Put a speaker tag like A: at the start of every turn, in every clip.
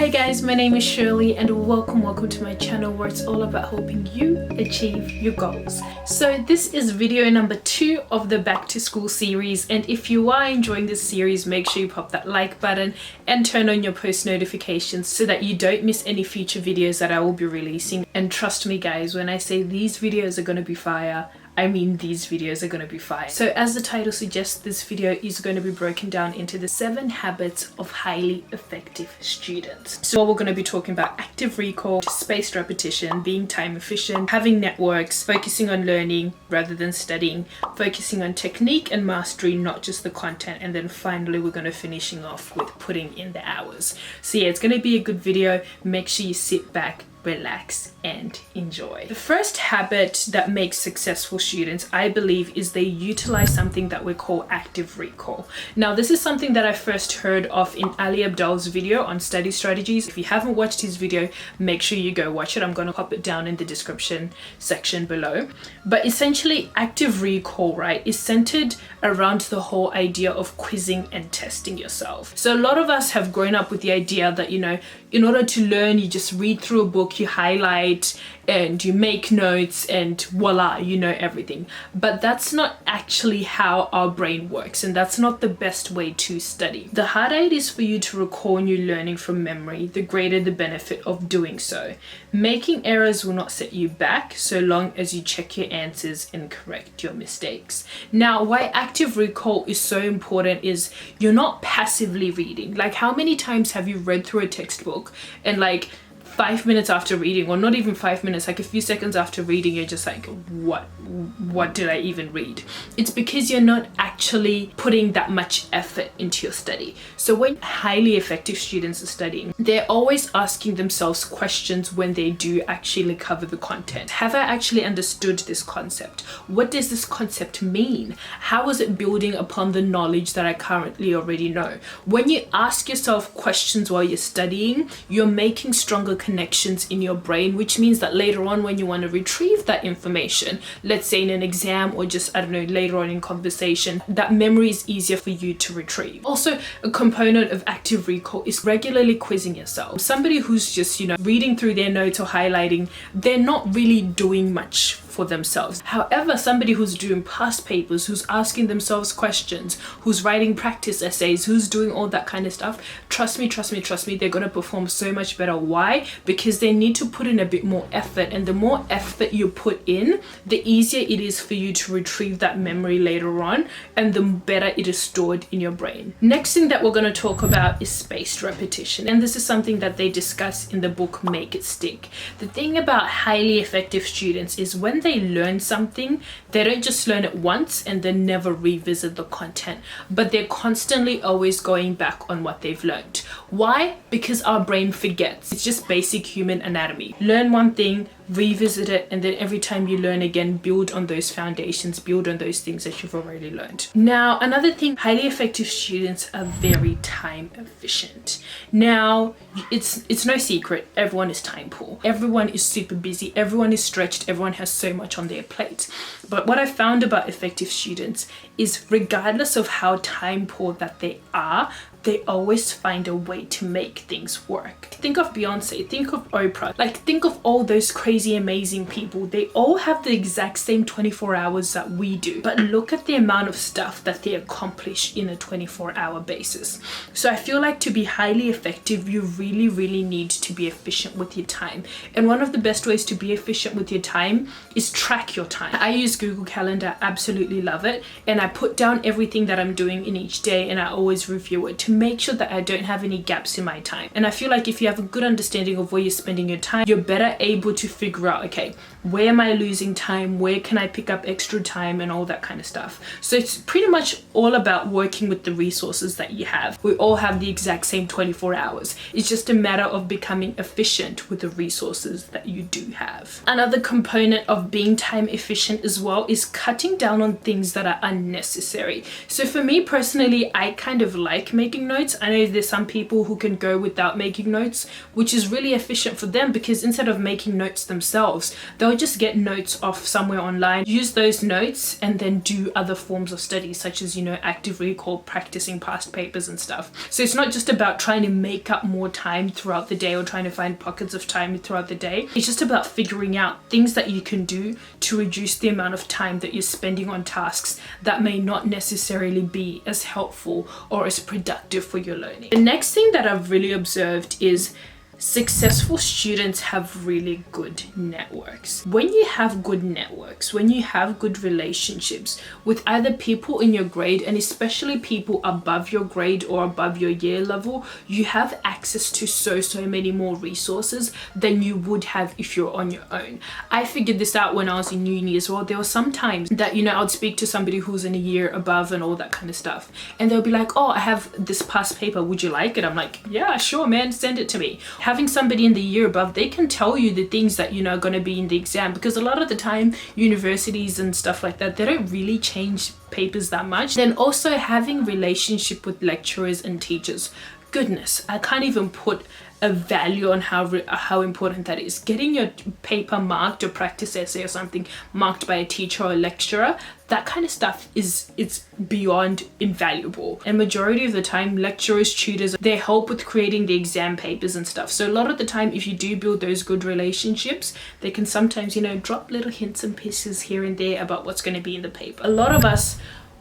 A: Hey guys, my name is Shirley and welcome to my channel where it's all about helping you achieve your goals. So this is video number 2 of the back to school series, and if you are enjoying this series, make sure you pop that like button and turn on your post notifications so that you don't miss any future videos that I will be releasing. And trust me guys, when I say these videos are going to be fire, I mean these videos are going to be fire. So as the title suggests, this video is going to be broken down into the 7 habits of highly effective students. So we're going to be talking about active recall, spaced repetition, being time efficient, having networks, focusing on learning rather than studying, focusing on technique and mastery, not just the content, and then finally we're going to finishing off with putting in the hours. So yeah, it's going to be a good video. Make sure you sit back, relax and enjoy. The first habit that makes successful students, I believe, is they utilize something that we call active recall. Now this is something that I first heard of in Ali Abdaal's video on study strategies. If you haven't watched his video, make sure you go watch it. I'm going to pop it down in the description section below. But essentially active recall, right, is centered around the whole idea of quizzing and testing yourself. So a lot of us have grown up with the idea that, you know, in order to learn, you just read through a book, you highlight and you make notes and voila, you know everything. But that's not actually how our brain works, and that's not the best way to study. The harder it is for you to recall new learning from memory, the greater the benefit of doing so. Making errors will not set you back so long as you check your answers and correct your mistakes. Now, why active recall is so important is you're not passively reading. Like, how many times have you read through a textbook and like 5 minutes after reading, or not even 5 minutes, like a few seconds after reading, you're just like, what did I even read? It's because you're not actually putting that much effort into your study. So when highly effective students are studying, they're always asking themselves questions when they do actually cover the content. Have I actually understood this concept? What does this concept mean? How is it building upon the knowledge that I currently already know? When you ask yourself questions while you're studying, you're making stronger connections in your brain, which means that later on when you want to retrieve that information, let's say in an exam or just, I don't know, later on in conversation, that memory is easier for you to retrieve. Also, a component of active recall is regularly quizzing yourself. Somebody who's just, you know, reading through their notes or highlighting, they're not really doing much for themselves. However, somebody who's doing past papers, who's asking themselves questions, who's writing practice essays, who's doing all that kind of stuff, trust me, they're going to perform so much better. Why? Because they need to put in a bit more effort, and the more effort you put in, the easier it is for you to retrieve that memory later on, and the better it is stored in your brain. Next thing that we're going to talk about is spaced repetition, and this is something that they discuss in the book Make It Stick. The thing about highly effective students is when they learn something, they don't just learn it once and then never revisit the content, but they're constantly always going back on what they've learned. Why? Because our brain forgets. It's just basic human anatomy. Learn one thing, revisit it, and then every time you learn again, build on those foundations, build on those things that you've already learned. Now, another thing, highly effective students are very time efficient. Now, it's no secret, everyone is time poor. Everyone is super busy, everyone is stretched, everyone has so much on their plate. But what I found about effective students is regardless of how time poor that they are, they always find a way to make things work. Think of Beyonce, think of Oprah, like think of all those crazy amazing people. They all have the exact same 24 hours that we do, but look at the amount of stuff that they accomplish in a 24-hour basis. So I feel like to be highly effective, you really need to be efficient with your time. And one of the best ways to be efficient with your time is track your time. I use Google Calendar, absolutely love it, and I put down everything that I'm doing in each day, and I always review it to make sure that I don't have any gaps in my time. And I feel like if you have a good understanding of where you're spending your time, you're better able to figure out, okay, where am I losing time, where can I pick up extra time, and all that kind of stuff. So it's pretty much all about working with the resources that you have. We all have the exact same 24 hours. It's just a matter of becoming efficient with the resources that you do have. Another component of being time efficient as well is cutting down on things that are unnecessary. So for me personally, I kind of like making making notes. I know there's some people who can go without making notes, which is really efficient for them, because instead of making notes themselves, they'll just get notes off somewhere online, use those notes, and then do other forms of study, such as, you know, active recall, practicing past papers and stuff. So it's not just about trying to make up more time throughout the day or trying to find pockets of time throughout the day. It's just about figuring out things that you can do to reduce the amount of time that you're spending on tasks that may not necessarily be as helpful or as productive for your learning. The next thing that I've really observed is successful students have really good networks. When you have good networks, when you have good relationships with either people in your grade, and especially people above your grade or above your year level, you have access to so many more resources than you would have if you're on your own. I figured this out when I was in uni as well. There were some times that, you know, I'd speak to somebody who's in a year above and all that kind of stuff, and they'll be like, oh, I have this past paper, would you like it? I'm like, yeah, sure, man, send it to me. Having somebody in the year above, they can tell you the things that, you know, are going to be in the exam, because a lot of the time universities and stuff like that, they don't really change papers that much. Then also having relationship with lecturers and teachers. Goodness, I can't even put a value on how important that is. Getting your paper marked, or practice essay or something marked by a teacher or a lecturer, that kind of stuff it's beyond invaluable. And majority of the time, lecturers, tutors, they help with creating the exam papers and stuff. So a lot of the time, if you do build those good relationships, they can sometimes, you know, drop little hints and pieces here and there about what's going to be in the paper. A lot of us,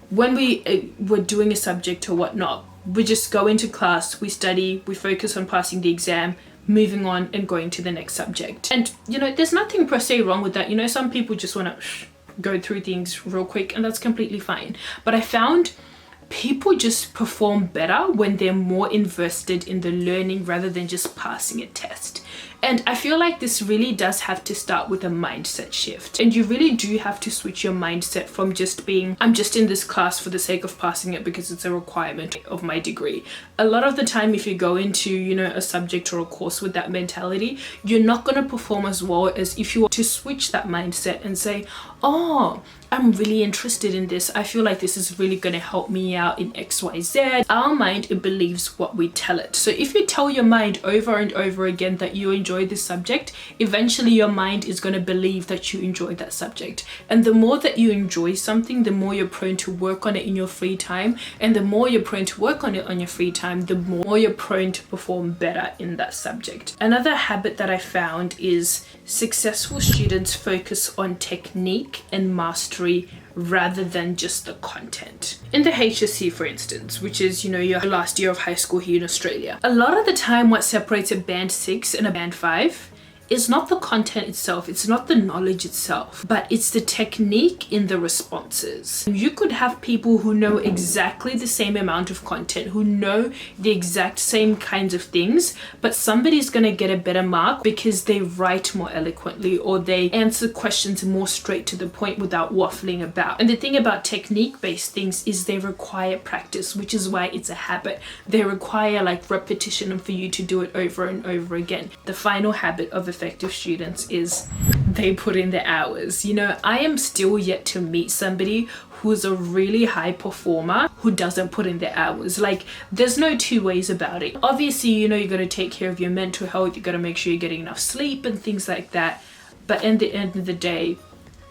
A: when we're doing a subject or whatnot, we just go into class, we study, we focus on passing the exam, moving on and going to the next subject. And, you know, there's nothing per se wrong with that. You know, some people just want to go through things real quick, and that's completely fine. But I found people just perform better when they're more invested in the learning rather than just passing a test. And I feel like this really does have to start with a mindset shift. And you really do have to switch your mindset from just being, I'm just in this class for the sake of passing it because it's a requirement of my degree. A lot of the time, if you go into, you know, a subject or a course with that mentality, you're not going to perform as well as if you were to switch that mindset and say, oh, I'm really interested in this. I feel like this is really going to help me out in XYZ. Our mind, it believes what we tell it. So if you tell your mind over and over again that you enjoy this subject, eventually your mind is going to believe that you enjoy that subject. And the more that you enjoy something, the more you're prone to work on it in your free time. And the more you're prone to work on it on your free time, the more you're prone to perform better in that subject. Another habit that I found is successful students focus on technique and mastery rather than just the content. In the HSC, for instance, which is, you know, your last year of high school here in Australia, a lot of the time what separates a band 6 and a band 5 is not the content itself, it's not the knowledge itself, but it's the technique in the responses. You could have people who know exactly the same amount of content, who know the exact same kinds of things, but somebody's gonna get a better mark because they write more eloquently or they answer questions more straight to the point without waffling about. And the thing about technique-based things is they require practice, which is why it's a habit. They require like repetition and for you to do it over and over again. The final habit of effective students is they put in the hours. You know, I am still yet to meet somebody who's a really high performer who doesn't put in the hours. Like, there's no two ways about it. Obviously, you know, you got to take care of your mental health, you got to make sure you're getting enough sleep and things like that, but at the end of the day,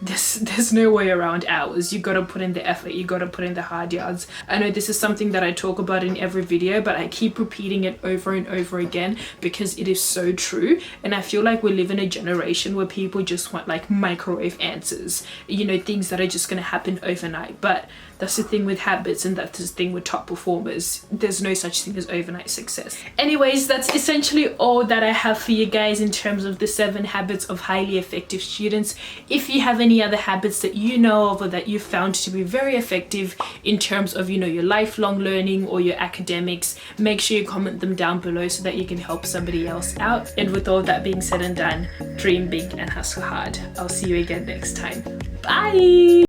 A: there's no way around hours. You gotta put in the effort, you gotta put in the hard yards. I know this is something that I talk about in every video, but I keep repeating it over and over again because it is so true. And I feel like we live in a generation where people just want like microwave answers, you know, things that are just gonna happen overnight. But that's the thing with habits, and that's the thing with top performers. There's no such thing as overnight success. Anyways, that's essentially all that I have for you guys in terms of the 7 habits of highly effective students. If you have any other habits that you know of or that you found to be very effective in terms of, you know, your lifelong learning or your academics, make sure you comment them down below so that you can help somebody else out. And with all that being said and done, dream big and hustle hard. I'll see you again next time. Bye!